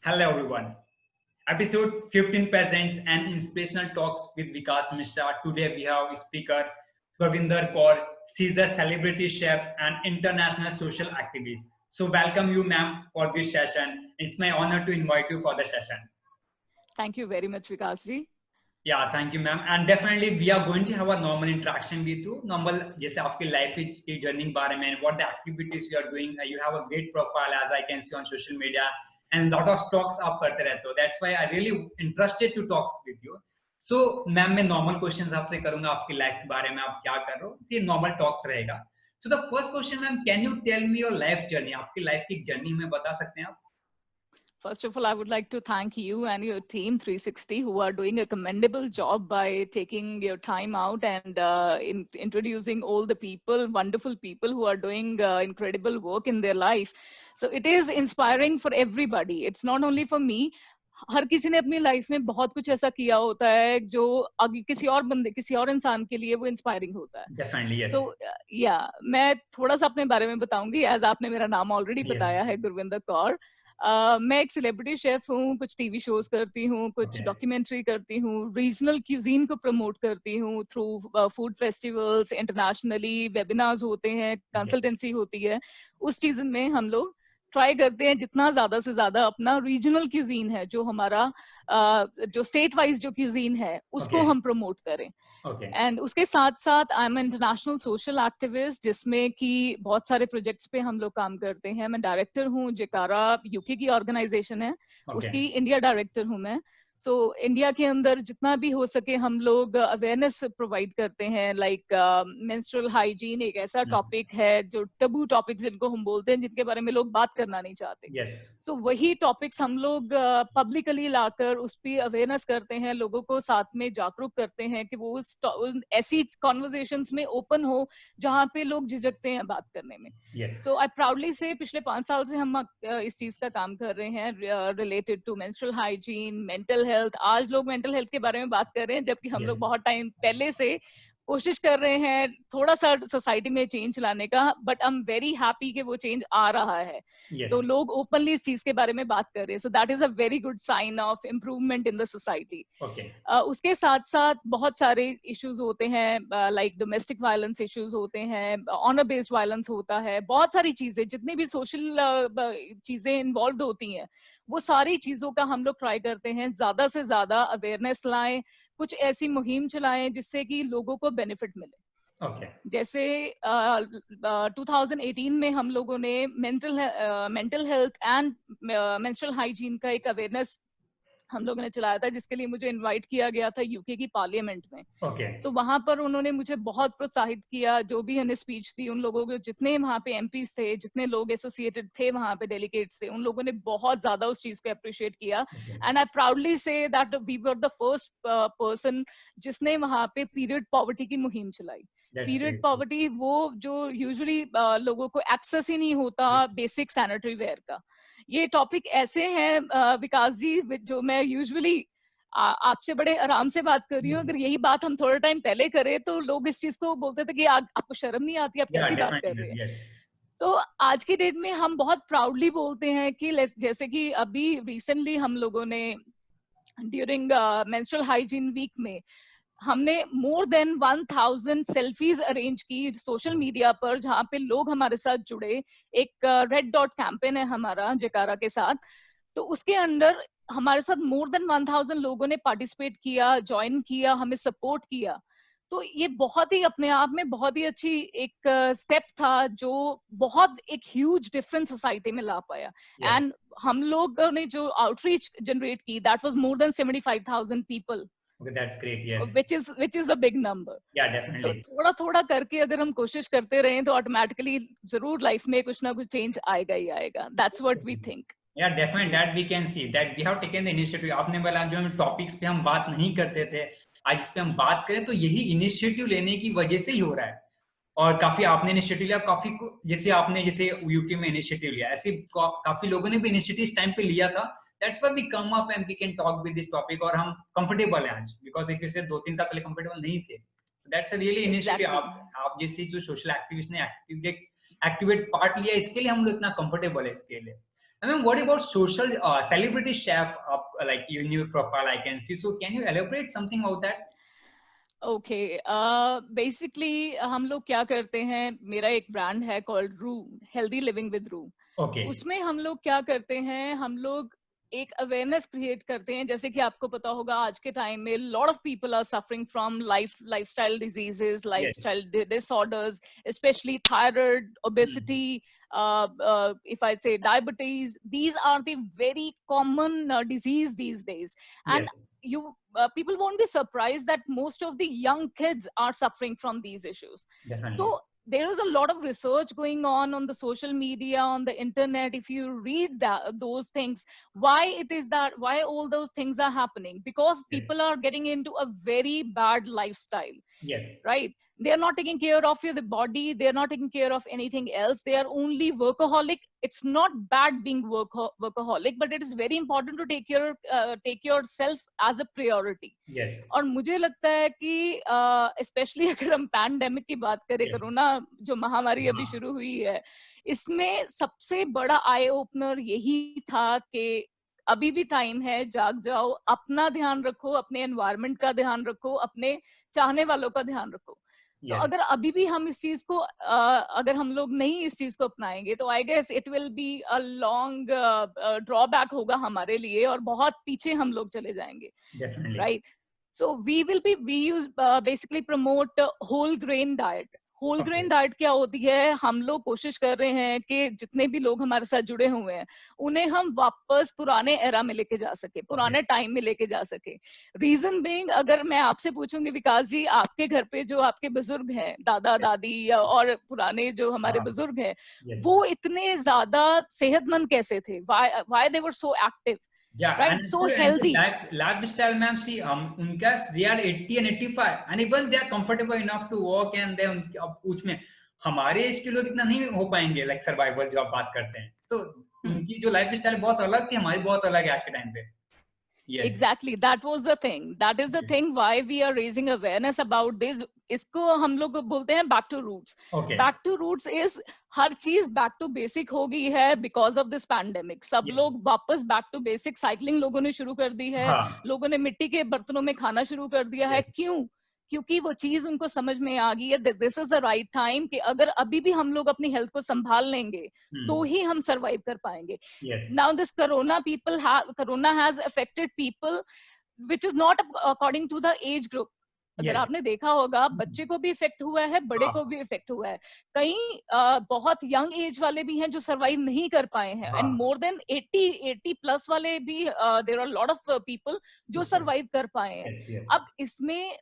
Hello everyone. Episode 15 presents an inspirational talks with Vikas Mishra. Today we have speaker Gurvinder Kaur. She is a celebrity chef and international social activist. So welcome you ma'am for this session. It's my honor to invite you for the session. Thank you very much, Vikas ji. Yeah, thank you ma'am. And definitely we are going to have a normal interaction with you. Normal जैसे आपकी life की journey बारे में what the activities you are doing. You have a great profile as I can see on social media. And lot of talks आप करते रहते हो. That's why I really interested to talk with you. So ma'am मैं normal questions आपसे करूँगा आपकी life के बारे में आप क्या कर रहे हो. ये normal talks रहेगा. So the first question ma'am, can you tell me your life journey? आपकी life की journey में बता सकते हैं आप? First of all, I would like to thank you and your team 360 who are doing a commendable job by taking your time out and introducing all the people, wonderful people who are doing incredible work in their life. So it is inspiring for everybody. It's not only for me. हर किसी ने अपनी life में बहुत कुछ ऐसा किया होता है जो आगे किसी और बंदे किसी और इंसान के लिए वो इंस्पायरिंग होता है. Definitely yes. So मैं थोड़ा सा अपने बारे में बताऊंगी. एज आपने मेरा नाम ऑलरेडी बताया है, गुरविंदर कौर. मैं एक सेलिब्रिटी शेफ हूँ, कुछ टीवी शोज करती हूँ, कुछ डॉक्यूमेंट्री करती हूँ, रीजनल क्यूजीन को प्रमोट करती हूँ through food festivals, internationally webinars होते हैं, कंसल्टेंसी होती है. उस चीज में हम लोग ट्राई करते हैं जितना ज्यादा से ज्यादा अपना रीजनल क्यूजीन है, जो हमारा जो स्टेट वाइज जो क्यूजीन है उसको हम प्रमोट करें. एंड उसके साथ साथ I am international social activist, जिसमें कि बहुत सारे प्रोजेक्ट्स पे हम लोग काम करते हैं. मैं डायरेक्टर हूँ जेकारा यूके की ऑर्गेनाइजेशन है, उसकी इंडिया डायरेक्टर हूँ मैं. सो इंडिया के अंदर जितना भी हो सके हम लोग अवेयरनेस प्रोवाइड करते हैं. लाइक मेंस्ट्रुअल हाइजीन एक ऐसा टॉपिक है जो टबू टॉपिक्स जिनको हम बोलते हैं, जिनके बारे में लोग बात करना नहीं चाहते. सो वही टॉपिक्स हम लोग पब्लिकली लाकर उस पर अवेयरनेस करते हैं, लोगों को साथ में जागरूक करते हैं कि वो ऐसी कॉन्वर्सेशंस में ओपन हो जहाँ पे लोग झिझकते हैं बात करने में. सो आई प्राउडली से पिछले 5 साल से हम इस चीज का काम कर रहे हैं related to menstrual hygiene, mental health. आज लोग मेंटल हेल्थ के बारे में बात कर रहे हैं, जबकि हम लोग बहुत टाइम पहले से कोशिश कर रहे हैं थोड़ा सा सोसाइटी में चेंज लाने का. But I am very happy कि वो चेंज आ रहा है. तो लोग ओपनली इस चीज के बारे में बात कर रहे हैं. So that is a very good sign of improvement in the society. उसके साथ साथ बहुत सारे इश्यूज होते हैं, लाइक डोमेस्टिक वायलेंस इश्यूज होते हैं, ऑनर बेस्ड वायलेंस होता है, बहुत सारी चीजें जितनी भी सोशल चीजें इन्वॉल्व होती हैं, वो सारी चीजों का हम लोग ट्राई करते हैं ज्यादा से ज्यादा अवेयरनेस लाएं, कुछ ऐसी मुहिम चलाएं जिससे कि लोगों को बेनिफिट मिले. जैसे 2018 में हम लोगों ने mental health and menstrual hygiene का एक अवेयरनेस हम लोगों ने चलाया था, जिसके लिए मुझे इनवाइट किया गया था यूके की पार्लियामेंट में. तो वहां पर उन्होंने मुझे बहुत प्रोत्साहित किया. जो भी उन्होंने स्पीच दी, उन लोगों को जितने वहां पे एमपीज थे, जितने लोग एसोसिएटेड थे वहां पे डेलीगेट्स थे, उन लोगों ने बहुत ज्यादा उस चीज को अप्रिशिएट किया. And I proudly say that we were the first person जिसने वहां पे पीरियड पॉवर्टी की मुहिम चलाई. पीरियड पॉवर्टी वो जो यूजुअली लोगों को एक्सेस ही नहीं होता बेसिक सैनिटरी वेयर का. ये टॉपिक ऐसे हैं विकास जी जो मैं यूजुअली आपसे बड़े आराम से बात कर रही हूँ. अगर यही बात हम थोड़ा टाइम पहले करें तो लोग इस चीज को बोलते थे कि आपको शर्म नहीं आती, आप कैसी बात कर रहे हैं. तो आज की डेट में हम बहुत प्राउडली बोलते हैं कि जैसे कि अभी रिसेंटली हम लोगों ने ड्यूरिंग मेंस्ट्रुअल हाइजीन वीक में हमने मोर देन 1000 सेल्फीज अरेंज की सोशल मीडिया पर, जहाँ पे लोग हमारे साथ जुड़े. एक रेड डॉट कैंपेन है हमारा जेकारा के साथ. तो उसके अंदर हमारे साथ मोर देन 1000 लोगों ने पार्टिसिपेट किया, ज्वाइन किया, हमें सपोर्ट किया. तो ये बहुत ही अपने आप में बहुत ही अच्छी एक स्टेप था जो बहुत एक ह्यूज डिफरेंस सोसाइटी में ला पाया. एंड हम लोगों ने जो आउटरीच जनरेट की, that was more than 75,000 people. Okay, that's great. Yes. Which is a big number. Yeah, definitely. तो थोड़ा थोड़ा करके अगर हम कोशिश करते रहें तो ऑटोमेटिकली जरूर लाइफ में कुछ ना कुछ चेंज आएगा ही आएगा. That's what we think. Yeah, definitely. That we can see that we have taken the initiative. आपने बोला जो हम टॉपिक्स पे हम बात नहीं करते थे, आज इस पे हम बात करें तो यही इनिशिएटिव लेने की वजह से ही हो रहा है. और काफी आपने इनिशिएटिव लिया, काफी जैसे आपने जैसे यूके में इनिशिएटिव लिया, ऐसे काफी लोगों ने भी इनिशिएटिव इस टाइम पे लिया था. That's why we come up and we can talk with this topic. और हम कंफर्टेबल हैं आज, because if you say 2-3 साल पहले कंफर्टेबल नहीं थे. That's a really initiative. आप जैसी जो सोशल एक्टिविस्ट ने एक्टिवेट पार्ट लिया, इसके लिए हम लोग इतना कंफर्टेबल है इसके लिए. And then what about social celebrity chef up like in your profile I can see. So can you elaborate something about that? Okay basically हम लोग क्या करते हैं, मेरा एक ब्रांड है कॉल्ड रू, हेल्दी लिविंग विद रू। Okay. उसमें हम लोग क्या करते हैं, हम लोग एक अवेयरनेस क्रिएट करते हैं। जैसे कि आपको पता होगा आज के टाइम में lot of people are suffering from lifestyle diseases, lifestyle disorders, specially thyroid, obesity, if I say diabetes, these are the very common disease these days. And you people won't be surprised that most of the young kids are suffering from these issues. Definitely. So there is a lot of research going on the social media, on the internet. If you read those things, why it is that, why all those things are happening, because people are getting into a very bad lifestyle. Yes. Right? They are not taking care of your body, they are not taking care of anything else, they are only workaholic. It's not bad being workaholic, but it is very important to take yourself as a priority. Yes. और मुझे लगता है कि specially अगर हम pandemic की बात करें, कोरोना जो महामारी अभी शुरू हुई है, इसमें सबसे बड़ा आई ओपनर यही था कि अभी भी टाइम है, जाग जाओ, अपना ध्यान रखो, अपने एनवायरनमेंट का ध्यान रखो, अपने चाहने वालों का ध्यान रखो। So, अगर अभी भी हम इस चीज को अगर हम लोग नहीं इस चीज को अपनाएंगे तो I guess it will be a long drawback होगा हमारे लिए, और बहुत पीछे हम लोग चले जाएंगे। Right? So we use basically promote whole grain diet. Whole grain diet क्या होती है, हम लोग कोशिश कर रहे हैं कि जितने भी लोग हमारे साथ जुड़े हुए हैं उन्हें हम वापस पुराने एरा में लेके जा सके, पुराने टाइम में लेके जा सके। रीजन बीइंग, अगर मैं आपसे पूछूंगी विकास जी, आपके घर पे जो आपके बुजुर्ग हैं, दादा दादी और पुराने जो हमारे बुजुर्ग हैं, वो इतने ज्यादा सेहतमंद कैसे थे? Why they were so active? Yeah, right? and So healthy. Lifestyle, ma'am. See, उनका they are 80 and 85, and even they are comfortable enough to walk, and they पूछ में हमारे एज के लोग इतना नहीं हो पाएंगे, like survival जो आप बात करते हैं। तो उनकी जो लाइफस्टाइल बहुत अलग थी, हमारी बहुत अलग है आज के टाइम पे। Yes. Exactly, that was the thing. That is the thing why we are raising awareness about this. इसको हम लोग बोलते हैं back to roots. Okay. Back to roots is हर चीज back to basic हो गई है because of this pandemic. सब लोग वापस back to basic, साइकिलिंग लोगों ने शुरू कर दी है, लोगों ने मिट्टी के बर्तनों में खाना शुरू कर दिया है। क्यों? क्योंकि वो चीज उनको समझ में आ गई है, this is the right time कि अगर अभी भी हम लोग अपनी हेल्थ को संभाल लेंगे तो ही हम सरवाइव कर पाएंगे। Now this corona has affected people which is not according to the age group. अगर आपने देखा होगा, बच्चे को भी इफेक्ट हुआ है, बड़े को भी इफेक्ट हुआ है, कई बहुत यंग एज वाले भी हैं जो सरवाइव नहीं कर पाए हैं, एंड मोर देन 80 प्लस वाले भी, there are lot of people जो सरवाइव कर पाए हैं। अब इसमें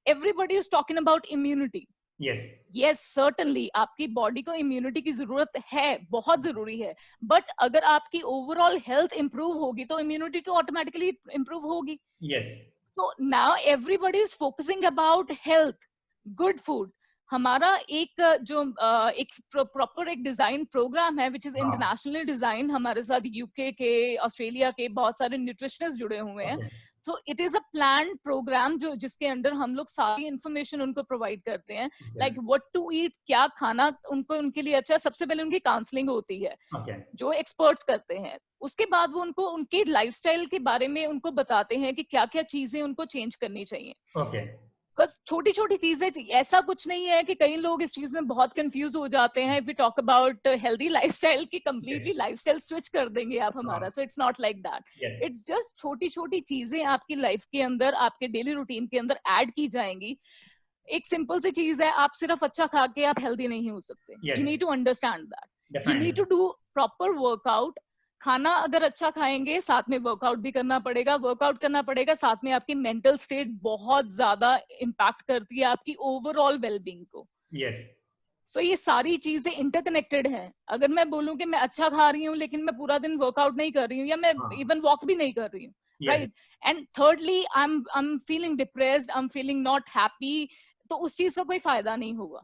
everybody is talking about immunity. Yes, certainly आपकी बॉडी को इम्यूनिटी की जरूरत है, बहुत जरूरी है, बट अगर आपकी ओवरऑल हेल्थ इंप्रूव होगी तो इम्यूनिटी तो ऑटोमेटिकली इंप्रूव होगी। So now everybody is focusing about health, good food. हमारा एक जो एक प्रॉपर एक डिजाइन प्रोग्राम है विच इज इंटरनेशनली डिजाइन, हमारे साथ यूके के, ऑस्ट्रेलिया के बहुत सारे न्यूट्रिशनिस्ट जुड़े हुए हैं। So it is a plan program जो जिसके अंदर हम लोग सारी इंफॉर्मेशन उनको प्रोवाइड करते हैं, लाइक व्हाट टू ईट, क्या खाना उनके लिए अच्छा। सबसे पहले उनकी काउंसलिंग होती है जो एक्सपर्ट्स करते हैं, उसके बाद वो उनको उनके लाइफस्टाइल के बारे में उनको बताते हैं कि क्या क्या चीजें उनको चेंज करनी चाहिए। बस छोटी छोटी चीजें, ऐसा कुछ नहीं है कि कई लोग इस चीज में बहुत कंफ्यूज हो जाते हैं। We talk about healthy lifestyle की कंप्लीटली लाइफस्टाइल स्विच कर देंगे आप हमारा, so it's not like that. It's just छोटी छोटी चीजें आपकी लाइफ के अंदर, आपके डेली रूटीन के अंदर ऐड की जाएंगी। एक सिंपल सी चीज है, आप सिर्फ अच्छा खा के आप हेल्दी नहीं हो सकते। You need to understand that, you need to do proper workout. खाना अगर अच्छा खाएंगे, साथ में वर्कआउट भी करना पड़ेगा, वर्कआउट करना पड़ेगा, साथ में आपकी मेंटल स्टेट बहुत ज्यादा इम्पैक्ट करती है आपकी ओवरऑल वेलबींग को। सो ये सारी चीजें इंटरकनेक्टेड हैं। अगर मैं बोलूं कि मैं अच्छा खा रही हूँ लेकिन मैं पूरा दिन वर्कआउट नहीं कर रही हूँ, या मैं इवन वॉक भी नहीं कर रही हूँ, right, and thirdly I am feeling depressed, I am feeling not happy, तो उस चीज का कोई फायदा नहीं होगा।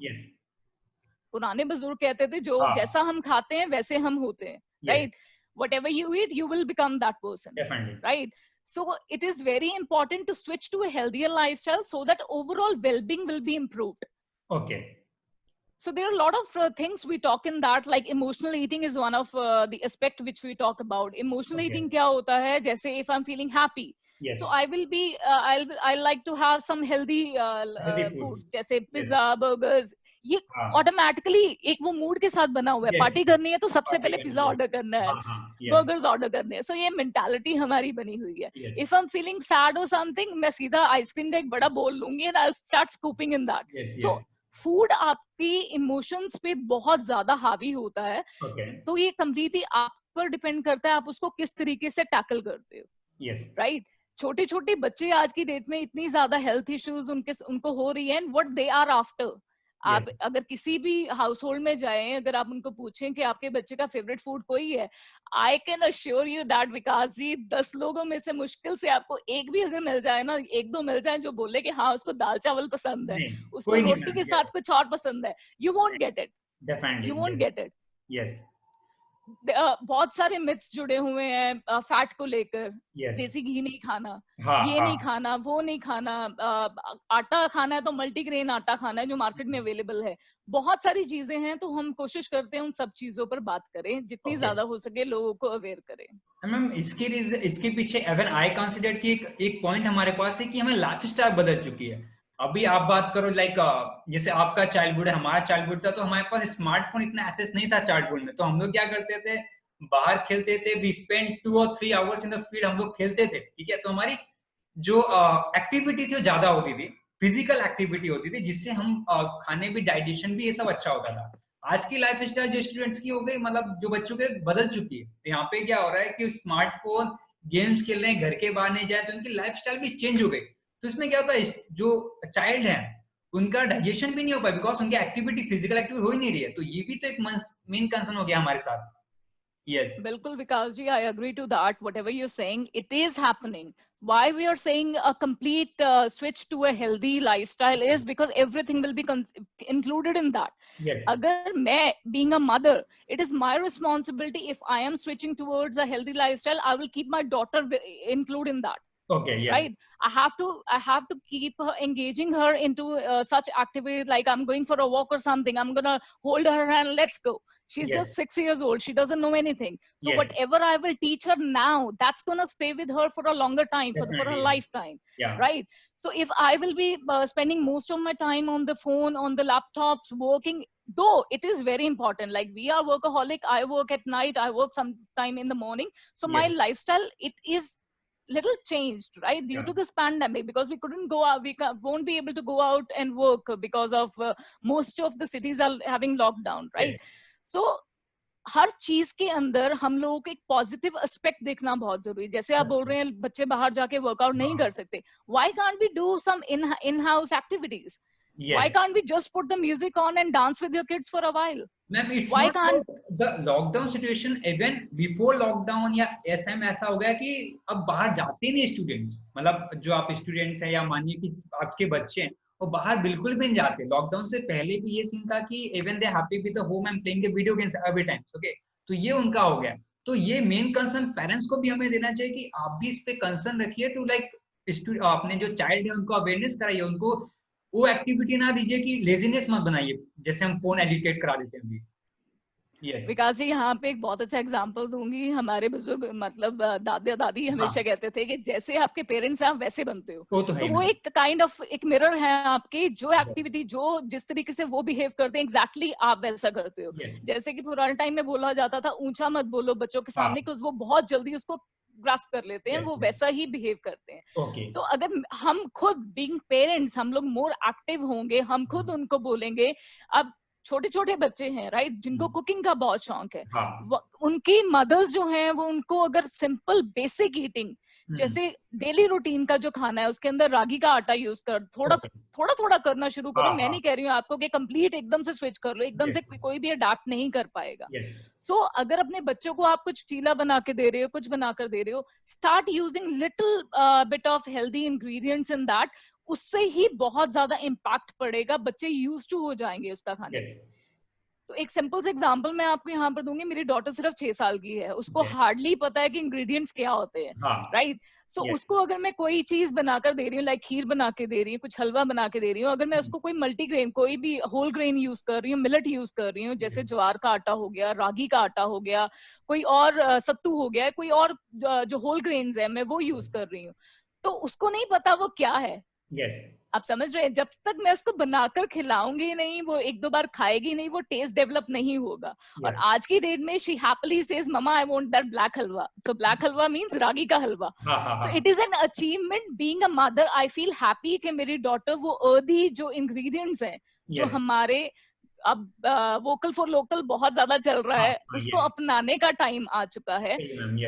पुराने बुजुर्ग कहते थे जो जैसा हम खाते हैं वैसे हम होते हैं, right. Whatever you eat, you will become that person. Definitely. Right? So it is very important to switch to a healthier lifestyle so that overall well-being will be improved. Okay. So there are a lot of things we talk in that, like emotional eating is one of the aspect which we talk about. Emotional eating क्या होता है? जैसे if I'm feeling happy, so I will be I like to have some healthy food, जैसे pizza, burgers. ये automatically एक वो mood के साथ बना हुआ है. पार्टी करनी है तो सबसे पहले पिज्जा ऑर्डर करना है, बर्गर्स ऑर्डर करने हैं. सो ये मेंटालिटी हमारी बनी हुई है. If I am feeling sad और समथिंग, मैं सीधा आइसक्रीम का एक बड़ा बोल लूंगी and I will start scooping in that. So food आपकी इमोशंस पे बहुत ज्यादा हावी होता है. तो ये कम्प्लीटली आप पर डिपेंड करता है आप उसको किस तरीके से टैकल करते हो. राइट. छोटे छोटे बच्चे आज की डेट में इतनी ज्यादा हेल्थ इश्यूज उनको हो रही है, and what they are after. आप अगर किसी भी हाउस होल्ड में जाएं, अगर आप उनको पूछें कि आपके बच्चे का फेवरेट फूड कोई है, I can assure you that Vikas ji 10 लोगों में से मुश्किल से आपको एक भी अगर मिल जाए ना, एक दो मिल जाए जो बोले कि हाँ उसको दाल चावल पसंद है, उसको रोटी के साथ कुछ और पसंद है. You won't get it. You won't get it. Yes. बहुत सारे मिथ्स जुड़े हुए हैं फैट को लेकर. देसी घी नहीं खाना, ये नहीं खाना, वो नहीं खाना, आटा खाना है तो मल्टीग्रेन आटा खाना है जो मार्केट में अवेलेबल है. बहुत सारी चीजें हैं, तो हम कोशिश करते हैं उन सब चीजों पर बात करें, जितनी ज्यादा हो सके लोगों को अवेयर करें. मैम इसके पीछे अगर आई कंसिडर कि एक पॉइंट हमारे पास है कि हमें लाइफस्टाइल बदल चुकी है. अभी आप बात करो लाइक जैसे आपका चाइल्डहुड है, हमारा चाइल्डहुड था, तो हमारे पास स्मार्टफोन इतना एक्सेस नहीं था चाइल्डहुड में. तो हम लोग क्या करते थे, बाहर खेलते थे. वी स्पेंड 2 और 3 आवर्स इन द फील्ड, हम लोग खेलते थे. ठीक है. तो हमारी जो एक्टिविटी थी वो ज्यादा होती थी, फिजिकल एक्टिविटी होती थी, जिससे हम खाने भी, डाइजेशन भी, ये सब अच्छा होता था. आज की लाइफ स्टाइल जो स्टूडेंट्स की हो गई, मतलब जो बच्चों के बदल चुकी है. यहाँ पे क्या हो रहा है कि स्मार्टफोन, गेम्स खेल रहे हैं, घर के बाहर नहीं जाए, तो उनकी लाइफ स्टाइल भी चेंज हो गई. तो इसमें क्या होता है, जो चाइल्ड है उनका डाइजेशन भी नहीं हो पाया, बिकॉज उनकी एक्टिविटी, फिजिकल एक्टिविटी हो ही नहीं रही है. तो ये भी तो एक मेन कंसर्न हो गया हमारे साथ. Yes. बिल्कुल विकास जी, I agree to that. Whatever you're saying, it is happening. Why we are saying a complete switch to a healthy lifestyle is because everything will be included in that. Yes. अगर मैं being a mother, it is my responsibility. If I am switching towards a healthy lifestyle, I will keep my daughter include in that. Okay. Yes. Right. I have to keep her, engaging her into such activities, like I'm going for a walk or something. I'm gonna hold her hand. Let's go. She's just 6 years old. She doesn't know anything. So whatever I will teach her now, that's gonna stay with her for a longer time, for a lifetime. Yeah. Right. So if I will be spending most of my time on the phone, on the laptops, working, though it is very important. Like we are workaholic. I work at night. I work sometime in the morning. So my lifestyle, it is little changed, right, due to this pandemic, because we couldn't go out, won't be able to go out and work because of most of the cities are having lockdown, right? So हर चीज के अंदर हम लोगों को एक positive aspect देखना बहुत जरूरी है. जैसे आप बोल रहे हैं बच्चे बाहर जाके वर्कआउट नहीं कर सकते, why can't we do some in house activities? Why can't we just put the music on and dance with your kids for a while? Ma'am, it's Why not can't the lockdown situation, even before lockdown या ऐसा हो गया कि अब बाहर जाते नहीं students. मतलब जो आप स्टूडेंट्स हैं या मानिए कि आपके बच्चे हैं, वो बाहर बिल्कुल भी नहीं जाते. लॉकडाउन से पहले भी ये सीन था कि even they happy with the home and playing the video games every time. Okay, तो ये उनका हो गया. तो ये मेन कंसर्न पेरेंट्स को भी हमें देना चाहिए कि आप भी इस पे कंसर्न रखिए टू लाइक अपने जो चाइल्ड है उनको अवेयरनेस कराइए, उनको वो एक्टिविटी ना दीजिए कि लेजीनेस मत बनाइए, जैसे हम फोन एडिक्टेड करा देते हैं अभी. विकास जी, यहाँ पे एक बहुत अच्छा एग्जांपल दूंगी. हमारे बुजुर्ग मतलब दादा दादी हमेशा कहते थे कि जैसे आपके पेरेंट्स हैं आप वैसे बनते हो. तो वो एक काइंड ऑफ एक मिरर है आपके. जो एक्टिविटी, जो जिस तरीके से वो बिहेव करते हैं, एग्जैक्टली आप वैसा करते हो. जैसे कि पुराने टाइम में बोला जाता था ऊंचा मत बोलो बच्चों के सामने, क्योंकि वो बहुत जल्दी उसको ग्रास्प कर लेते हैं, वो वैसा ही बिहेव करते हैं. सो अगर हम खुद बीइंग पेरेंट्स, हम लोग मोर एक्टिव होंगे, हम खुद उनको बोलेंगे. अब छोटे छोटे बच्चे हैं, राइट, जिनको कुकिंग का बहुत शौक है, उनकी मदर्स जो हैं वो उनको अगर सिंपल बेसिक ईटिंग, जैसे डेली रूटीन का जो खाना है उसके अंदर रागी का आटा यूज कर, थोड़ा करना शुरू करो. मैं नहीं कह रही हूँ आपको कि कंप्लीट एकदम से स्विच कर लो, एकदम से कोई भी अडैप्ट नहीं कर पाएगा. सो अगर अपने बच्चों को आप कुछ चीला बना के दे रहे हो, कुछ बना कर दे रहे हो, start using little bit of healthy ingredients in that. उससे ही बहुत ज्यादा इम्पैक्ट पड़ेगा, बच्चे यूज्ड टू हो जाएंगे उसका खाने. तो एक सिंपल सा एग्जांपल मैं आपको यहाँ पर दूंगी। मेरी डॉटर सिर्फ 6 साल की है, उसको हार्डली पता है कि इंग्रेडिएंट्स क्या होते हैं, राइट? सो उसको अगर मैं कोई चीज बनाकर दे रही हूँ, लाइक खीर बना के दे रही हूँ, कुछ हलवा बना के दे रही हूँ, अगर मैं उसको कोई मल्टीग्रेन, कोई भी होल ग्रेन यूज कर रही हूँ, मिलेट यूज कर रही हूँ, जैसे ज्वार का आटा हो गया, रागी का आटा हो गया, कोई और सत्तू हो गया, कोई और जो होल ग्रेन्स है मैं वो यूज कर रही हूँ, तो उसको नहीं पता वो क्या है। आप समझ रहे हैं? जब तक मैं उसको बनाकर खिलाऊंगी नहीं, वो एक दो बार खाएगी नहीं, वो टेस्ट डेवलप नहीं होगा। और आज की डेट में she happily says mama I want that black halwa. So black halwa means ragi का halwa. So it is an achievement being a mother. I feel happy कि मेरी डॉटर वो अर्दी जो इंग्रेडिएंट्स हैं जो हमारे अब वोकल फॉर लोकल बहुत ज्यादा चल रहा है, उसको अपनाने का टाइम आ चुका है।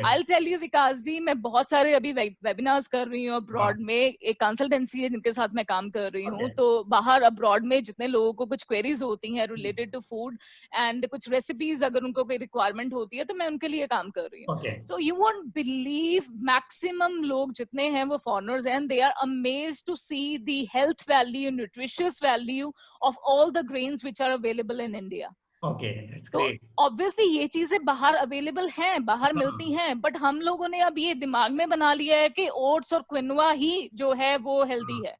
आई टेल यू विकास जी, मैं बहुत सारे अभी वेबिनार्स कर रही हूँ अब्रॉड में। एक कंसल्टेंसी है जिनके साथ मैं काम कर रही हूँ, तो बाहर अब्रॉड में जितने लोगों को कुछ क्वेरीज होती हैं रिलेटेड टू फूड एंड कुछ रेसिपीज अगर उनको कोई रिक्वायरमेंट होती है तो मैं उनके लिए काम कर रही हूँ। So you won't believe maximum लोग जितने हैं वो फॉरनर्स हैं, they are amazed to see the health value, nutritious value of all the grains which are available in India. Okay, that's तो great. obviously ये चीजें बाहर अवेलेबल हैं, बाहर मिलती हैं, बट हम लोगों ने अब ये दिमाग में बना लिया है कि ओट्स और क्विनोआ ही जो है वो हेल्दी है।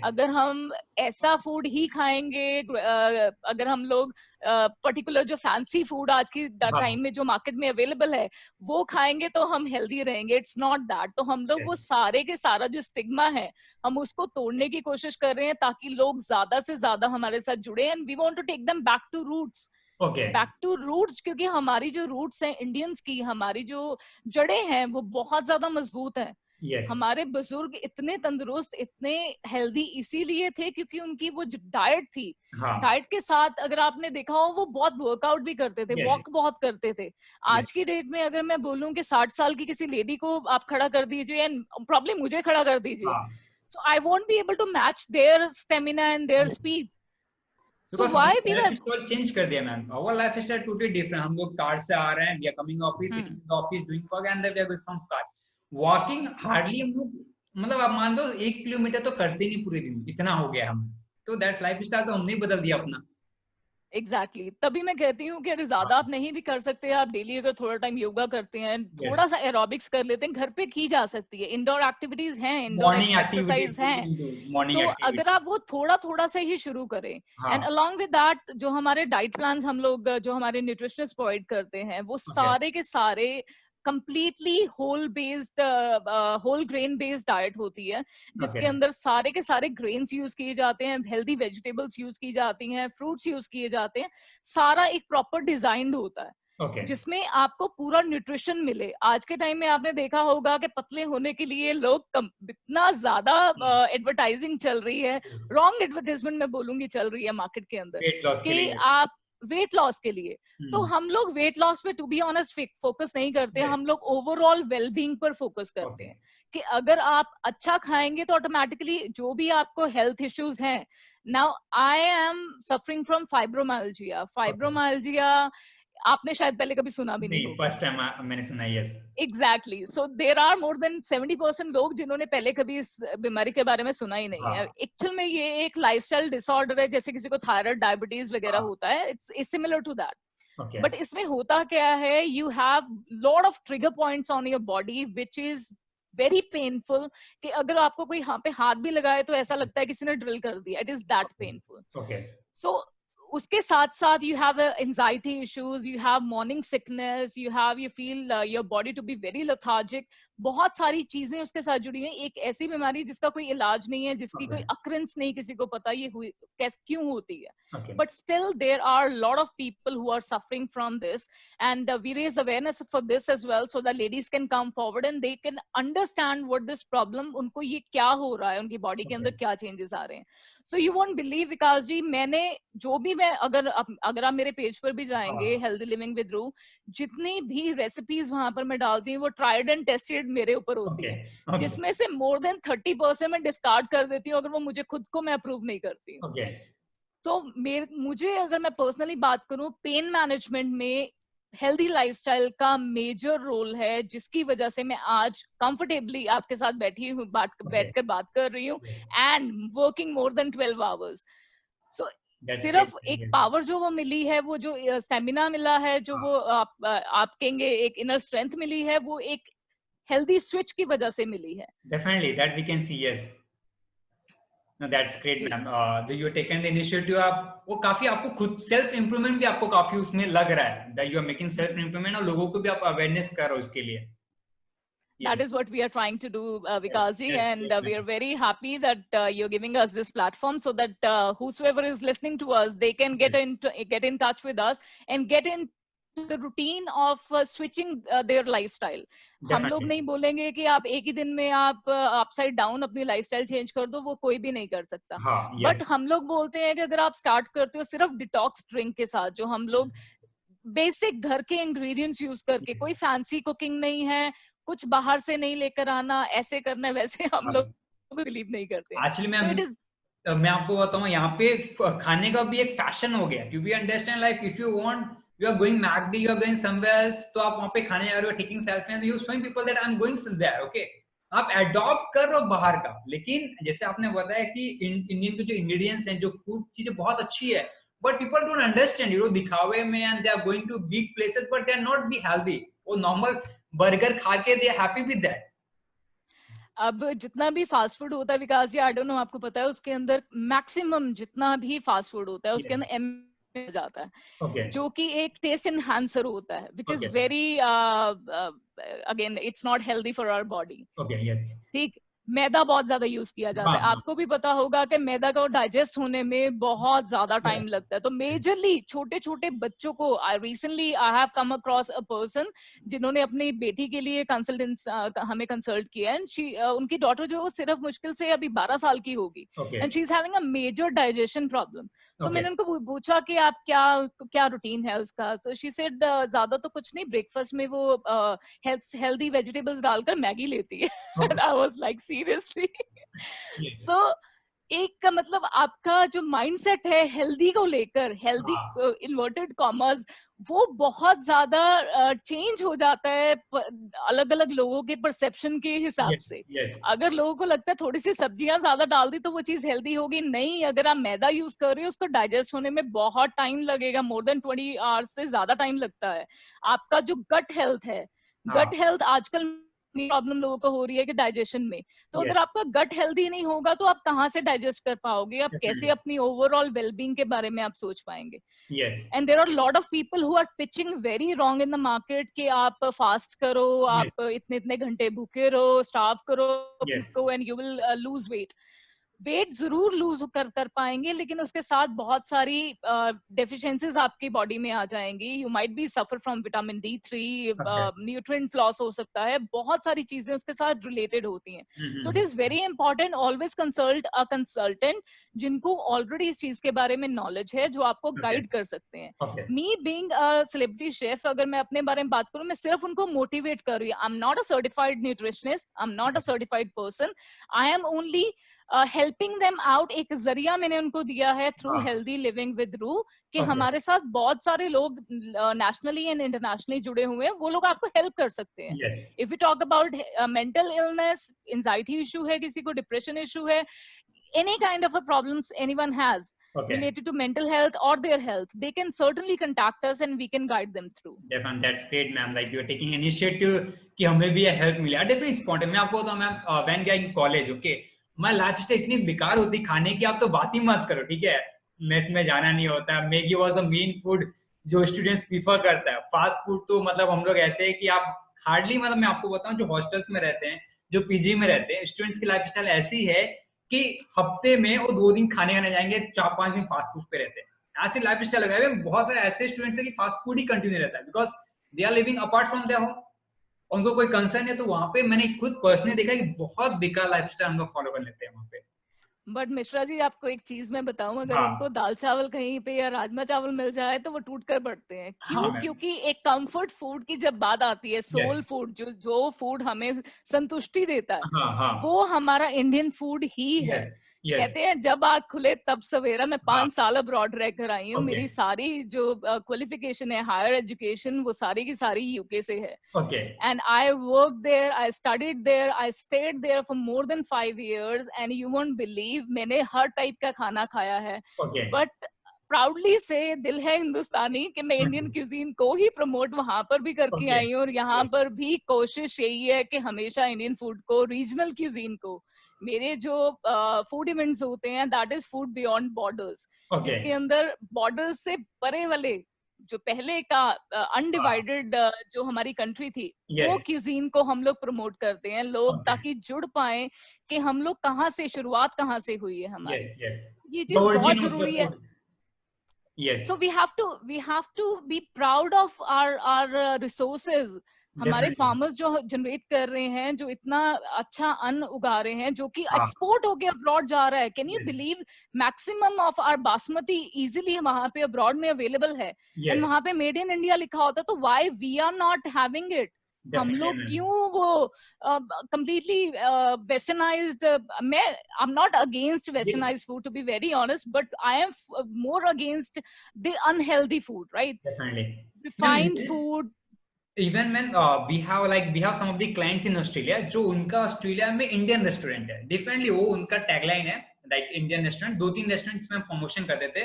अगर हम ऐसा फूड ही खाएंगे, अगर हम लोग पर्टिकुलर जो फैंसी फूड आज की टाइम में जो मार्केट में अवेलेबल है वो खाएंगे तो हम हेल्दी रहेंगे, इट्स नॉट दैट। तो हम लोग वो सारे के सारा जो स्टिग्मा है हम उसको तोड़ने की कोशिश कर रहे हैं ताकि लोग ज्यादा से ज्यादा हमारे साथ जुड़े, and we want to take them back to roots. Back to roots, क्योंकि हमारी जो रूट्स हैं इंडियंस की, हमारी जो जड़ें हैं वो बहुत ज्यादा मजबूत है। हमारे बुजुर्ग इतने तंदुरुस्त, इतने हेल्दी इसीलिए थे क्योंकि उनकी वो डाइट थी। डाइट के साथ अगर आपने देखा हो वो बहुत वर्कआउट भी करते थे, वॉक बहुत करते थे। आज की डेट में अगर मैं बोलूं कि 60 साल की किसी लेडी को आप खड़ा कर दीजिए एंड प्रॉब्लम मुझे खड़ा कर दीजिए, so I won't be able to match their stamina and their speed. So why we were change कर दिया ma'am, our lifestyle totally different। हम लोग कार से आ रहे हैं, we are coming office, sitting in the office doing work and then we are going from car, walking hardly हम लोग, मतलब आप मान लो 1 किलोमीटर तो करते ही नहीं पूरे दिन, इतना हो गया हम। तो दैट्स लाइफस्टाइल तो हमने ही बदल दिया अपना। एग्जैक्टली तभी मैं कहती हूँ कि अगर ज्यादा आप नहीं भी कर सकते, आप डेली अगर थोड़ा टाइम योगा करते हैं, थोड़ा सा एरोबिक्स कर लेते हैं, घर पे की जा सकती है। इंडोर एक्टिविटीज हैं, इंडोर एक्सरसाइज हैं। सो अगर आप वो थोड़ा थोड़ा से ही शुरू करें, एंड अलोंग विद दैट जो हमारे डाइट प्लान्स हम लोग, जो हमारे न्यूट्रिशनिस्ट प्रोवाइड करते हैं, वो सारे के सारे completely whole based, whole grain based diet होती है, जिसके अंदर सारे के सारे ग्रेन्स यूज किए जाते हैं, हेल्दी वेजिटेबल्स यूज की जाती हैं, फ्रूट्स यूज किए जाते हैं। सारा एक प्रॉपर डिजाइंड होता है जिसमें आपको पूरा न्यूट्रिशन मिले। आज के टाइम में आपने देखा होगा कि पतले होने के लिए लोग इतना ज्यादा एडवर्टाइजिंग चल रही है, रॉन्ग एडवर्टाइजमेंट मैं बोलूंगी चल रही है मार्केट के अंदर, कि आप वेट लॉस के लिए। तो हम लोग वेट लॉस पे टू बी ऑनेस्ट फोकस नहीं करते, हम लोग ओवरऑल वेलबींग पर फोकस करते हैं कि अगर आप अच्छा खाएंगे तो ऑटोमेटिकली जो भी आपको हेल्थ इश्यूज हैं। Now I am suffering from fibromyalgia. Fibromyalgia आपने शायद पहले कभी सुना भी नहीं, फर्स्ट टाइम मैंने सुना। Yes exactly. So there are more than 70% लोग जिन्होंने पहले कभी इस बीमारी के बारे में सुना ही नहीं है। एक्चुअल में ये एक लाइफस्टाइल डिसऑर्डर है, जैसे किसी को थायराइड, डायबिटीज वगैरह होता है, it's similar to that. But इसमें होता क्या है, you have lot of trigger points on your body which is very painful, कि अगर आपको कोई यहाँ पे हाथ भी लगाए तो ऐसा लगता है किसी ने ड्रिल कर दिया, इट इज दैट पेनफुल। सो उसके साथ साथ you have anxiety issues, you have morning sickness, you feel your body to be very lethargic। बहुत सारी चीजें उसके साथ जुड़ी हैं। एक ऐसी बीमारी जिसका कोई इलाज नहीं है, जिसकी कोई अक्रेंस नहीं किसी को पता ये हुई क्यों होती है, but still there are lot of people who are suffering from this, and we raise awareness for this as well, so that ladies can come forward and they can understand what this problem, उनको ये क्या हो रहा है, उनकी body के अंदर क्या चेंजेस आ रहे हैं। सो यू वोंट बिलीव विकास जी, मैंने जो भी, मैं अगर आप मेरे पेज पर भी जाएंगे हेल्दी लिविंग विद रू, जितनी भी रेसिपीज वहां पर मैं डालती हूँ वो ट्राइड एंड टेस्टेड मेरे ऊपर होती है, जिसमें से मोर देन 30% मैं डिस्कार्ड कर देती हूँ अगर वो मुझे खुद को मैं अप्रूव नहीं करती हूँ। तो मुझे अगर मैं पर्सनली बात करूँ, पेन मैनेजमेंट में हेल्दी लाइफस्टाइल का मेजर रोल है, जिसकी वजह से मैं आज कंफर्टेबली आपके साथ बैठी हूँ, बैठकर बात कर रही हूँ, and working more than 12 hours. So सिर्फ एक पावर जो वो मिली है, वो जो स्टेमिना मिला है, जो वो आप कहेंगे एक इनर स्ट्रेंथ मिली है, वो एक हेल्दी स्विच की वजह से मिली है. Definitely, that we can see. Yes. No, that's great, ji. ma'am. You taken the initiative. आप वो काफी आपको खुद सेल्फ इम्प्रूवमेंट भी आपको काफी उसमें लग रहा है. That you are making self improvement और लोगों को भी आप अवेयरनेस कर रहे हो उसके लिए. Yes. That is what we are trying to do, Vikasji, Yes, and yes, we are very happy that you're giving us this platform so that whosoever is listening to us, they can get in touch with us and get into the routine of switching their lifestyle. हम लोग नहीं बोलेंगे कि आप एक ही दिन में आप अपसाइड डाउन अपनी लाइफस्टाइल चेंज कर दो, वो कोई भी नहीं कर सकता. बट हम लोग बोलते हैं कि अगर आप स्टार्ट करते हो सिर्फ डिटॉक्स ड्रिंक के साथ, जो हम लोग बेसिक घर के इंग्रेडिएंट्स यूज करके, कोई फैंसी कुकिंग नहीं है, कुछ बाहर से नहीं लेकर आना, ऐसे करना वैसे हम लोग बिलीव नहीं करते. एक्चुअली मैं आपको बताऊं, यहाँ पे खाने का भी एक फैशन हो गया. To be understand, like if you want, you are going McD, you are going somewhere else, तो आप वहां पे खाने जा रहे हो, taking selfies, you showing people that I am going there. Okay, आप अडॉप्ट कर रहे हो बाहर का. लेकिन जैसे आपने बताया कि इंडियन के जो इंग्रेडिएंट्स हैं, जो फूड चीजें बहुत अच्छी है, but people don't understand, you know, दिखावे में, and they are going to big places but they are not be healthy. वो नॉर्मल बर्गर खा के they are happy with that. अब जितना भी फास्ट फूड होता है विकास जी, आई डोंट नो आपको पता है, उसके अंदर मैक्सिमम जितना भी फास्ट फूड होता है उसके अंदर जाता है, जो कि एक टेस्ट एनहांसर होता है, which is very again it's not healthy for our body. ठीक, मैदा बहुत ज्यादा यूज किया जाता है. आपको भी पता होगा कि मैदा को डाइजेस्ट होने में बहुत ज्यादा टाइम लगता है. तो मेजरली छोटे छोटे बच्चों को, recently I have come across a person जिन्होंने अपनी बेटी के लिए हमें कंसल्ट किया, एंड उनकी डॉटर जो सिर्फ मुश्किल से अभी 12 साल की होगी, and she is having a major digestion problem. तो मैंने उनको पूछा कि आप क्या रूटीन है उसका. सो शी सेड ज्यादा तो कुछ नहीं, ब्रेकफास्ट में वो हेल्दी वेजिटेबल्स डालकर मैगी लेती है. And I was like seriously. So एक का मतलब आपका जो माइंडसेट है हेल्दी को लेकर, हेल्दी इन्वर्टेड कॉमर्स, वो बहुत ज्यादा चेंज हो जाता है अलग अलग लोगों के परसेप्शन के हिसाब से. अगर लोगों को लगता है थोड़ी सी सब्जियां ज्यादा डाल दी तो वो चीज हेल्दी होगी, नहीं, अगर आप मैदा यूज कर रहे हो उसको डाइजेस्ट होने में बहुत टाइम लगेगा, मोर देन 20 आवर्स से ज्यादा टाइम लगता है. आपका जो गट हेल्थ है, गट हेल्थ आजकल प्रॉब्लम लोगों को हो रही है कि डाइजेशन में, तो अगर आपका गट हेल्दी नहीं होगा तो आप कहाँ से डाइजेस्ट कर पाओगे, आप कैसे अपनी ओवरऑल वेलबींग के बारे में आप सोच पाएंगे. And there are lot of people who are pitching very wrong in the market कि आप फास्ट करो, आप इतने इतने घंटे भूखे रहो, स्टार्व करो, and you will lose weight. Weight जरूर लूज कर पाएंगे, लेकिन उसके साथ बहुत सारी डेफिशिएंसीज आपकी बॉडी में आ जाएंगी. You might be suffer from vitamin D3, nutrients loss हो सकता है, बहुत सारी चीजें उसके साथ रिलेटेड होती हैं. So it is very important, always consult a consultant जिनको ऑलरेडी इस चीज के बारे में नॉलेज है, जो आपको गाइड कर सकते हैं. Me being a celebrity chef, अगर मैं अपने बारे में बात करूं, मैं सिर्फ उनको मोटिवेट कर रही हूँ. I am not a certified nutritionist, I am not a certified person, I am only helping them out. एक जरिया मैंने उनको दिया है थ्रू हेल्दी लिविंग विद रू, कि हमारे साथ बहुत सारे लोग नेशनली एंड इंटरनेशनली जुड़े हुए हैं, वो लोग आपको हेल्प कर सकते हैं. If you talk about mental illness, anxiety issue है, किसी को डिप्रेशन इशू है, any kind of a problems anyone has related to mental health or their health, they can certainly contact us and we can guide them through. Definitely, that's great, ma'am. Like you are taking initiative कि हमें भी help मिले. Definitely important. मैं आपको बताऊं, ma'am, when I in college, okay, my lifestyle इतनी बेकार होती खाने की, आप तो बात ही मत करो. ठीक है, मेस में जाना नहीं होता. Maggi was the main food जो स्टूडेंट्स प्रीफर करता है. फास्ट फूड तो मतलब हम लोग ऐसे है कि आप हार्डली, मतलब मैं आपको बताऊं, जो हॉस्टल्स में रहते हैं, जो पीजी में रहते हैं, स्टूडेंट्स की लाइफस्टाइल ऐसी है कि हफ्ते में वो 2 दिन खाने जाएंगे, 4-5 दिन फास्ट फूड पे रहते हैं. ऐसी लाइफस्टाइल है. बहुत सारे ऐसे स्टूडेंट्स हैं कि फास्ट फूड ही कंटिन्यू रहता है, because they are living apart from their home. उनको कोई कंसर्न है, तो वहां पे मैंने खुद पर्सनली देखा कि बहुत बेकार लाइफस्टाइल हम लोग फॉलो कर लेते हैं वहां पे. बट मिश्रा जी, आपको एक चीज मैं बताऊं, अगर उनको दाल चावल कहीं पे या राजमा चावल मिल जाए तो वो टूट कर पड़ते हैं. क्यों? क्योंकि एक कंफर्ट फूड की जब बात आती है, सोल फूड, जो फूड हमें संतुष्टि देता है, वो हमारा इंडियन फूड ही है. कहते हैं जब आँख खुले तब सवेरा. मैं 5 साल अब्रॉड रह कर आई हूँ. मेरी सारी जो क्वालिफिकेशन है, हायर एजुकेशन, वो सारी की सारी यूके से है. And I work there, I studied there, I stayed there for more than 5 years, and you won't believe, मैंने हर टाइप का खाना खाया है. बट प्राउडली से दिल है हिंदुस्तानी कि मैं इंडियन क्यूजीन को ही प्रमोट वहां पर भी करके आई हूँ, और यहाँ पर भी कोशिश यही है कि हमेशा इंडियन फूड को, रीजनल क्यूजीन को, मेरे जो फूड इवेंट्स होते हैं that is food beyond borders, जिसके अंदर बॉर्डर्स से परे वाले जो पहले का अनडिवाइडेड जो हमारी कंट्री थी, वो क्यूजीन को हम लोग प्रमोट करते हैं, लोग ताकि जुड़ पाए कि हम लोग कहाँ से, शुरुआत कहाँ से हुई है हमारी। ये चीज बहुत जरूरी है। Yes. So we have to be proud of our resources. हमारे फार्मर्स जो जनरेट कर रहे हैं, जो इतना अच्छा अन्न उगा रहे हैं, जो कि एक्सपोर्ट होके अब्रॉड जा रहा है। Can you believe maximum of our basmati easily वहां पे अब्रॉड में अवेलेबल है, एंड वहां पे मेड इन इंडिया लिखा होता है, तो why we are not having it? हम लोग क्यों वो completely westernized, मैं I'm not against westernized food to be very honest, but I am more against the unhealthy food, right? Definitely. Refined food. Even when we have some of the clients in Australia, जो उनका Australia में Indian restaurant है, differently वो उनका tagline है like Indian restaurant. 2-3 restaurants में promotion करते थे।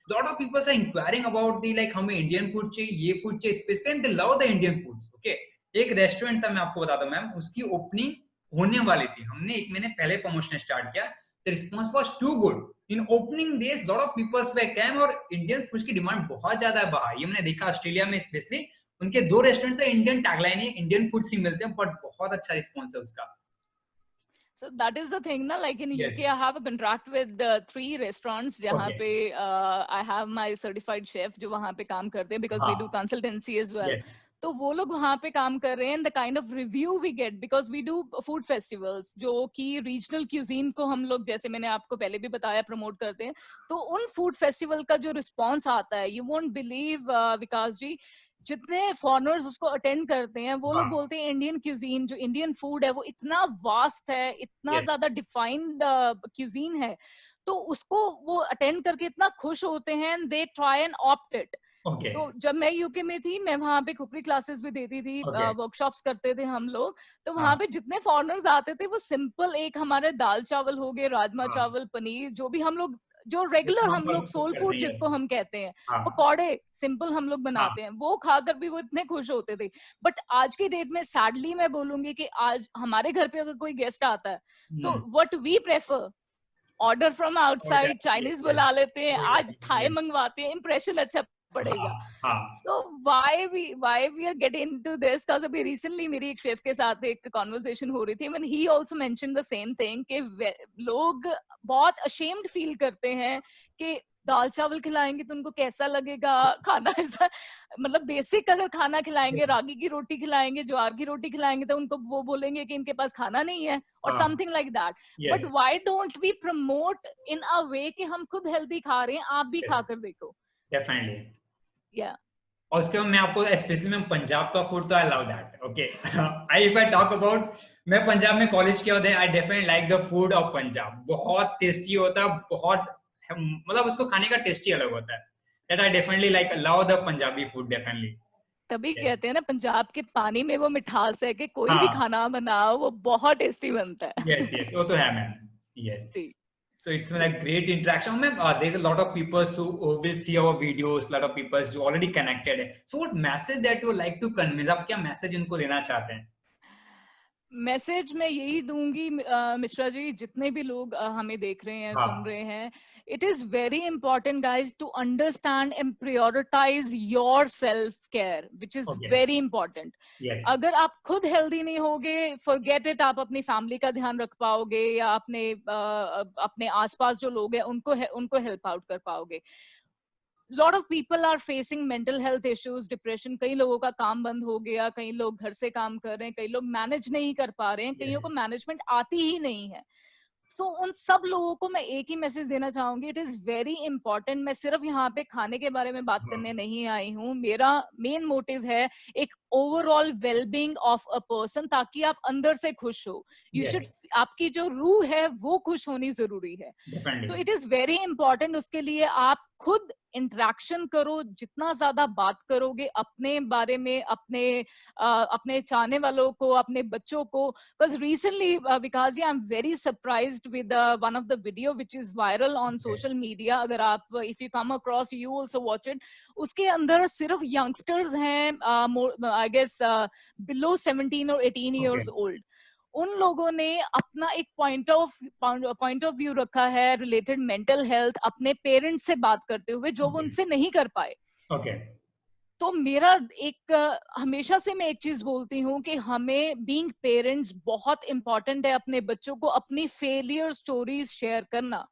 Lot of peoples are inquiring about the like हमें इंडियन फूड चाहिए, ये फूड चाहिए specially, and they love the Indian foods. Okay, एक रेस्टोरेंट था, मैं आपको बताता हूँ मैम, उसकी ओपनिंग होने वाली थी, हमने 1 महीने पहले प्रमोशन स्टार्ट किया। The response was too good. In opening days lot of peoples वे केम, और इंडियन फूड की डिमांड बहुत ज्यादा है बाहर। ये मैंने देखा ऑस्ट्रेलिया में स्पेशली, उनके 2 रेस्टोरेंट से इंडियन टैगलाइन है, इंडियन फूड ही मिलते हैं, बट बहुत अच्छा रिस्पांस है उसका। So that is the thing na, like in UK I have a contract with 3 restaurants jahan pe I have my certified chef jo wahan pe kaam karte hain, because we do consultancy as well. तो वो लोग वहाँ पे काम कर रहे हैं, the kind of review we get because we do food festivals जो कि regional cuisine को हम लोग, जैसे मैंने आपको पहले भी बताया, प्रमोट करते हैं। तो उन food festival का जो response आता है, you won't believe विकास जी, जितने फॉरनर्स उसको अटेंड करते हैं, वो लोग बोलते हैं इंडियन क्यूजीन, जो इंडियन फूड है वो इतना वास्ट है, इतना ज्यादा डिफाइंड क्यूजीन है, तो उसको वो अटेंड करके इतना खुश होते हैं, they try and opt it. तो जब मैं यूके में थी, मैं वहाँ पे कुकरी क्लासेस भी देती थी, वर्कशॉप्स करते थे हम लोग, तो वहाँ पे जितने फॉरनर्स आते थे वो सिंपल एक हमारे दाल चावल हो गए, राजमा चावल, पनीर, जो भी हम लोग जो रेगुलर हम लोग सोल फूड जिसको हम कहते हैं, पकौड़े सिंपल हम लोग बनाते हैं, वो खाकर भी वो इतने खुश होते थे। बट आज की डेट में सैडली मैं बोलूंगी कि आज हमारे घर पे अगर कोई गेस्ट आता है, so what we prefer, order from outside, Chinese बुला लेते हैं, आज थाई मंगवाते हैं, इंप्रेशन अच्छा पड़ेगा। So why we are getting into this? Because अभी recently मेरी एक शेफ के साथ एक conversation हो रही थी, when he also mentioned the same thing कि लोग बहुत ashamed feel करते हैं कि दाल चावल खिलाएंगे तो उनको कैसा लगेगा खाना, ऐसा मतलब बेसिक अगर खाना खिलाएंगे, रागी की रोटी खिलाएंगे, ज्वार की रोटी खिलाएंगे, तो उनको वो बोलेंगे कि इनके पास खाना नहीं है, और something like that. But why don't we promote in a way कि हम खुद हेल्दी खा रहे हैं, आप भी खाकर देखो। Definitely. Yeah. और उसके बाद मैं आपको स्पेशली मैं पंजाब का फूड, तो I love that. Okay, I if I talk about, मैं पंजाब में कॉलेज किया होता है, I definitely like the food of Punjab. बहुत टेस्टी होता है, बहुत मतलब उसको खाने का टेस्ट ही अलग होता है। That I definitely like love the Punjabi food definitely. तभी कहते हैं ना पंजाब के पानी में वो मिठास है कि कोई भी खाना बनाओ वो बहुत टेस्टी बनता है। यस यस, वो तो है ma'am. Yes, so it's like great interaction, ma'am. There's a lot of people who will see our videos, lot of people who already connected. So what message that you like to convey? आप क्या message इनको देना चाहते हैं? Message मैं यही दूंगी मिश्रा जी, जितने भी लोग हमें देख रहे हैं, सुन रहे हैं, it is very important guys to understand and prioritize your self care, which is very important. अगर आप खुद हेल्दी नहीं होगे, forget it, आप अपनी फैमिली का ध्यान रख पाओगे या अपने आसपास जो लोग हैं उनको हेल्प आउट कर पाओगे। lot of people are facing mental health issues, depression, कई लोगों का काम बंद हो गया, कई लोग घर से काम कर रहे हैं, कई लोग मैनेज नहीं कर पा रहे हैं, कईयों को मैनेजमेंट आती ही नहीं है। सो उन सब लोगों को मैं एक ही मैसेज देना चाहूंगी, इट इज वेरी इंपॉर्टेंट। मैं सिर्फ यहाँ पे खाने के बारे में बात करने नहीं आई हूँ, मेरा मेन मोटिव है एक overall wellbeing of a person, ताकि आप अंदर से खुश हो। यू शुड आपकी जो रूह है वो खुश होनी जरूरी है. सो इट इज वेरी इंपॉर्टेंट. उसके लिए आप खुद इंटरेक्शन करो, जितना ज्यादा बात करोगे अपने बारे में, अपने चाहने वालों को, अपने बच्चों को. Because recently Vikas ji, I am very surprised with one of the video which is viral on social media. अगर आप if you come across, you also watch it. उसके अंदर सिर्फ यंगस्टर्स हैं, आई गेस बिलो 17 और 18 ईयर्स ओल्ड. उन लोगों ने अपना एक पॉइंट ऑफ व्यू रखा है रिलेटेड मेंटल हेल्थ, अपने पेरेंट्स से बात करते हुए, जो वो उनसे नहीं कर पाए. तो मेरा एक हमेशा से मैं एक चीज बोलती हूँ कि हमें बीइंग पेरेंट्स बहुत इंपॉर्टेंट है अपने बच्चों को अपनी फेलियर स्टोरीज शेयर करना.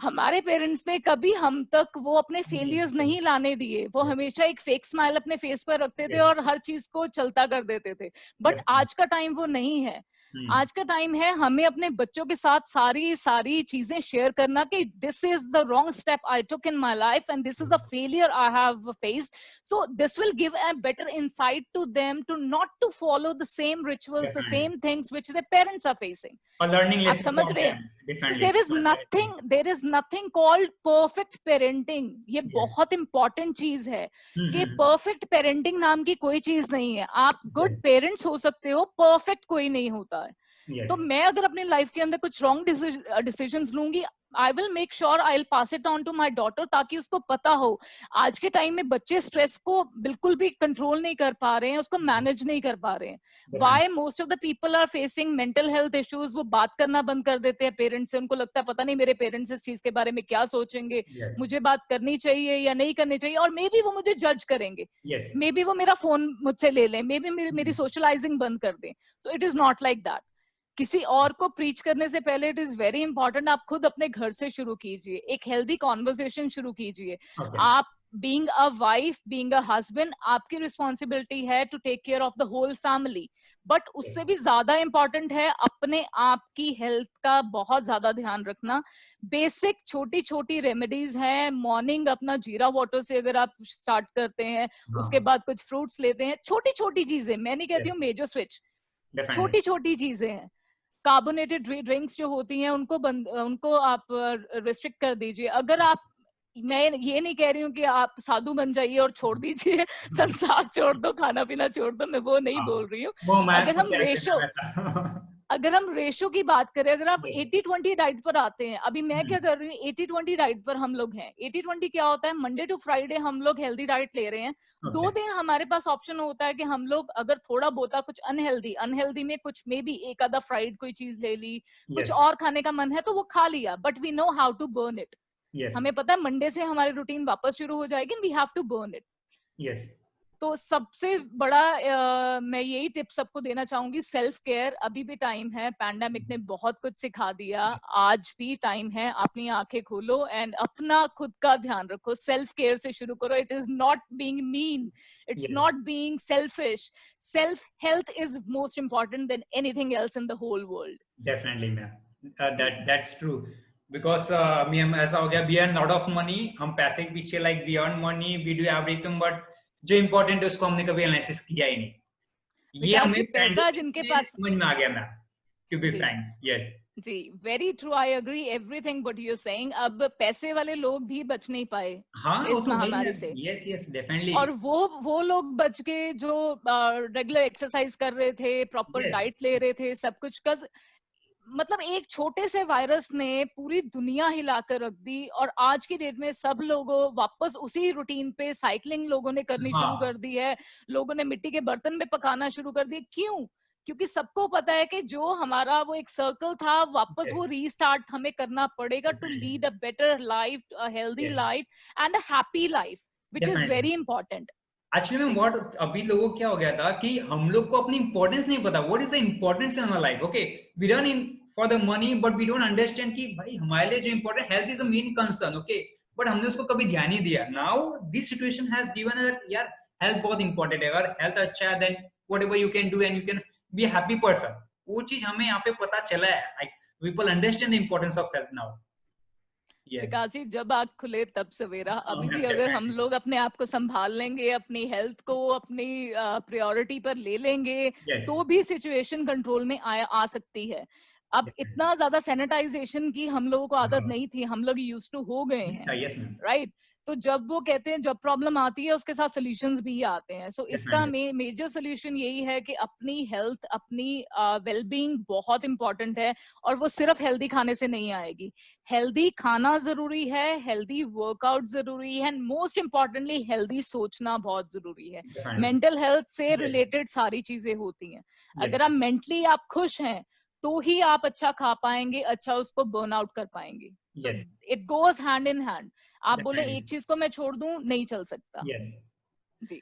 हमारे पेरेंट्स ने कभी हम तक वो अपने फेलियर्स नहीं लाने दिए. वो हमेशा एक फेक स्माइल अपने फेस पर रखते थे और हर चीज को चलता कर देते थे. बट आज का टाइम वो नहीं है. आज का टाइम है हमें अपने बच्चों के साथ सारी चीजें शेयर करना कि this is the wrong step I took in my life and this is the failure I have faced. So this will give a better insight to them to not to follow the same rituals, the same things which their parents are facing. आप समझ रहे हैं? So there is nothing called perfect parenting. ये बहुत important चीज है कि perfect parenting नाम की कोई चीज नहीं है. आप good parents हो सकते हो, perfect कोई नहीं होता है. तो मैं अगर अपनी लाइफ के अंदर कुछ रॉन्ग डिसीजंस लूंगी, I will make sure I will pass it on to my daughter, ताकि उसको पता हो. आज के टाइम में बच्चे स्ट्रेस को बिल्कुल भी कंट्रोल नहीं कर पा रहे हैं, उसको मैनेज नहीं कर पा रहे हैं. Why most of the people are facing mental health issues. वो बात करना बंद कर देते हैं पेरेंट्स से. उनको लगता है पता नहीं मेरे पेरेंट्स इस चीज के बारे में क्या सोचेंगे, मुझे बात करनी चाहिए या नहीं करनी चाहिए, और मे बी वो मुझे जज करेंगे, मे बी वो मेरा फोन मुझसे ले लें, मे बी मेरी सोशलाइजिंग बंद कर दें. सो it is not like that. किसी और को प्रीच करने से पहले इट इज वेरी इंपॉर्टेंट आप खुद अपने घर से शुरू कीजिए. एक हेल्दी कॉन्वर्सेशन शुरू कीजिए. आप being a wife, being a husband, आपकी रिस्पॉन्सिबिलिटी है to take care of the whole family. But उससे भी ज्यादा इंपॉर्टेंट है अपने आप की हेल्थ का बहुत ज्यादा ध्यान रखना. बेसिक छोटी छोटी रेमेडीज हैं. मॉर्निंग अपना जीरा वाटर से अगर आप स्टार्ट करते हैं, उसके बाद कुछ फ्रूट्स लेते हैं, छोटी छोटी चीजें, मैं नहीं कहती हूँ मेजर स्विच, छोटी छोटी चीजें हैं. कार्बोनेटेड ड्रिंक्स जो होती हैं उनको आप रिस्ट्रिक्ट कर दीजिए. अगर आप, मैं ये नहीं कह रही हूँ कि आप साधु बन जाइए और छोड़ दीजिए, संसार छोड़ दो, खाना पीना छोड़ दो, मैं वो नहीं बोल रही हूँ. अगर हम रेशो की बात करें, अगर आप 80-20 डाइट पर आते हैं, अभी मैं क्या कर रही हूँ, 80-20 डाइट पर हम लोग हैं. 80-20 क्या होता है? मंडे टू फ्राइडे हम लोग हेल्दी डाइट ले रहे हैं. 2 दिन हमारे पास ऑप्शन होता है कि हम लोग अगर थोड़ा बहुत कुछ अनहेल्दी में कुछ मे बी एक आधा फ्राइड कोई चीज ले ली, कुछ और खाने का मन है तो वो खा लिया. But we know how to burn it. हमें पता है मंडे से हमारी रूटीन वापस शुरू हो जाएगी. We have to burn it. तो सबसे बड़ा मैं यही टिप सबको देना चाहूंगी, सेल्फ केयर. अभी भी टाइम है. पैंडेमिक ने बहुत कुछ सिखा दिया, आज भी टाइम है. अपनी आंखें खोलो एंड अपना खुद का ध्यान रखो. सेल्फ केयर से शुरू करो. It is not being mean, it's not being selfish. Self health is most important than anything else in the whole world. Definitely ma'am, that's true. Because ऐसा हो गया, we earn lot of money, हम पैसे के पीछे like we earn money, we do everything, but जो important है उसको हमने कभी एनालिसिस किया ही नहीं. ये हमें पैसा जिनके पास समझ में आ गया ma'am, to be frank. Yes जी, very true. I agree everything what you are saying. अब पैसे वाले लोग भी बच नहीं पाए इस महामारी से. Yes definitely. और वो लोग बच के जो रेगुलर एक्सरसाइज कर रहे थे, प्रॉपर डाइट ले रहे थे, सब कुछ कर, मतलब एक छोटे से वायरस ने पूरी दुनिया हिलाकर रख दी. और आज की डेट में सब लोगों वापस उसी रूटीन पे, साइकिलिंग लोगों ने करनी शुरू कर दी है. लोगों ने मिट्टी के बर्तन में पकाना शुरू कर दिए. क्यों? क्योंकि सबको पता है कि जो हमारा वो एक सर्कल था, वापस वो रीस्टार्ट हमें करना पड़ेगा to lead a better life, a healthy life and a happy life, which is very important. Actually में व्हाट अभी लोगों को क्या हो गया था कि हम लोग को अपनी इंपॉर्टेंस नहीं पता. What is the importance in our life? Okay, we run in for the money, but we don't understand कि भाई हमारे लिए जो important, health is the main concern. Okay, but हमने उसको कभी ध्यान नहीं दिया. Now this situation has given that यार हेल्थ बहुत इंपॉर्टेंट है. अगर हेल्थ अच्छा है then whatever you can do and you can be a happy person. वो चीज हमें यहाँ पे पता चला है. People understand the importance of health now. Yes. विकास जी, जब आँख खुले तब सवेरा। अभी भी अगर हम लोग अपने आप को संभाल लेंगे, अपनी हेल्थ को अपनी प्रायोरिटी पर ले लेंगे, Yes. तो भी सिचुएशन कंट्रोल में आ सकती है। अब इतना ज्यादा सैनिटाइजेशन की हम लोगों को आदत नहीं थी, हम लोग यूज्ड टू हो गए हैं, Yes, ma'am. राइट? तो जब वो कहते हैं जब प्रॉब्लम आती है उसके साथ सॉल्यूशंस भी आते हैं। सो इसका मेजर सॉल्यूशन यही है कि अपनी हेल्थ, अपनी वेलबींग बहुत इंपॉर्टेंट है, और वो सिर्फ हेल्दी खाने से नहीं आएगी। हेल्दी खाना जरूरी है, हेल्दी वर्कआउट जरूरी है, एंड मोस्ट इम्पॉर्टेंटली हेल्दी सोचना बहुत जरूरी है। मेंटल हेल्थ से रिलेटेड सारी चीजें होती हैं। अगर आप मेंटली आप खुश हैं तो ही आप अच्छा खा पाएंगे, अच्छा उसको बर्न आउट कर पाएंगे। So it goes hand in hand. आप बोले एक चीज को मैं छोड़ दूं, नहीं चल सकता। जी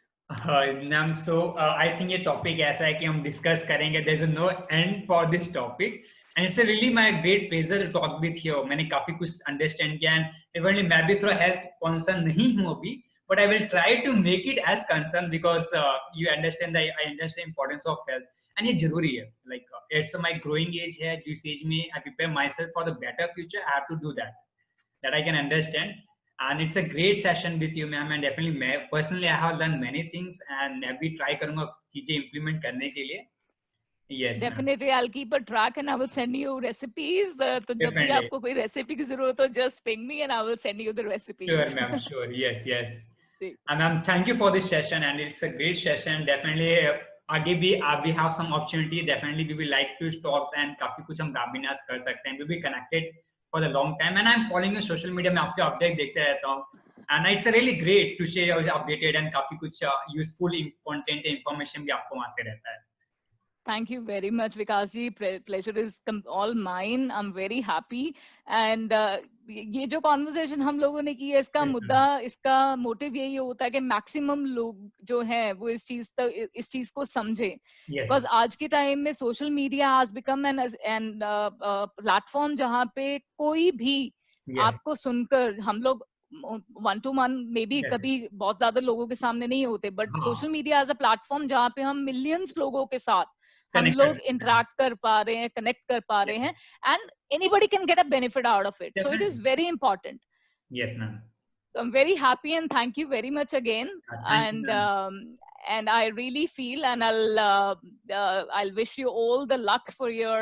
मैम, सो आई थिंक ये टॉपिक ऐसा है कि हम डिस्कस करेंगे, there is no end for this topic, and it's really my great pleasure to talk with you. मैंने काफी कुछ अंडरस्टैंड किया, एंड इवनली मैं भी थोड़ा हेल्थ कॉन्सर्न नहीं हूँ अभी, but I will try to make it as concern, because you understand I understand importance of health, and ये जरूरी है। Like it's my growing age है, जिस एज में I prepare myself for the better future, I have to do that I can understand. And it's a great session with you, ma'am. And definitely, personally, I have learned many things, and मैं भी try करूँगा चीजें implement करने के लिए. Yes, definitely I'll keep a track and I will send you recipes. तो जब भी आपको कोई रेसिपी की जरूरत हो, just ping me and I will send you the recipes. Sure, ma'am. Sure. Yes, yes. And ma'am, thank you for this session, and it's a great session. Definitely, आगे भी we have some opportunity. Definitely, we will like to talk and काफी कुछ हम webinars कर सकते हैं. We will be connected for the long time, and I'm following you social media. मैं आपके update देखते रहता हूँ, and it's really great to share your updated and काफी कुछ useful content information भी आपको वहाँ से रहता है. Thank you very much, Vikas ji. Pleasure is all mine. I'm very happy. And ये जो conversation हम लोगों ने की है, इसका मुद्दा, इसका मोटिव यही होता है कि मैक्सिमम लोग जो हैं वो इस चीज को समझे। Because आज के टाइम में social media has become an platform जहाँ पे कोई भी आपको सुनकर, हम लोग one to one maybe कभी बहुत ज्यादा लोगों के सामने नहीं होते, but social media as a platform जहाँ पे हम मिलियंस लोगों के साथ हम लोग इंटरेक्ट कर पा रहे हैं, कनेक्ट कर पा रहे हैं, and anybody can get a benefit out of it. So it is very important. Yes, ma'am. I'm very happy and thank you very much again. And I really feel, and I'll wish you all the luck for your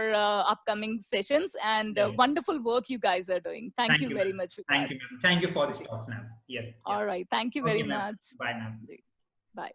upcoming sessions, and wonderful work you guys are doing. Thank you very much. Thank you, ma'am. Thank you for this talk, ma'am. Yes. All right. Thank you very much. Bye, ma'am. Bye.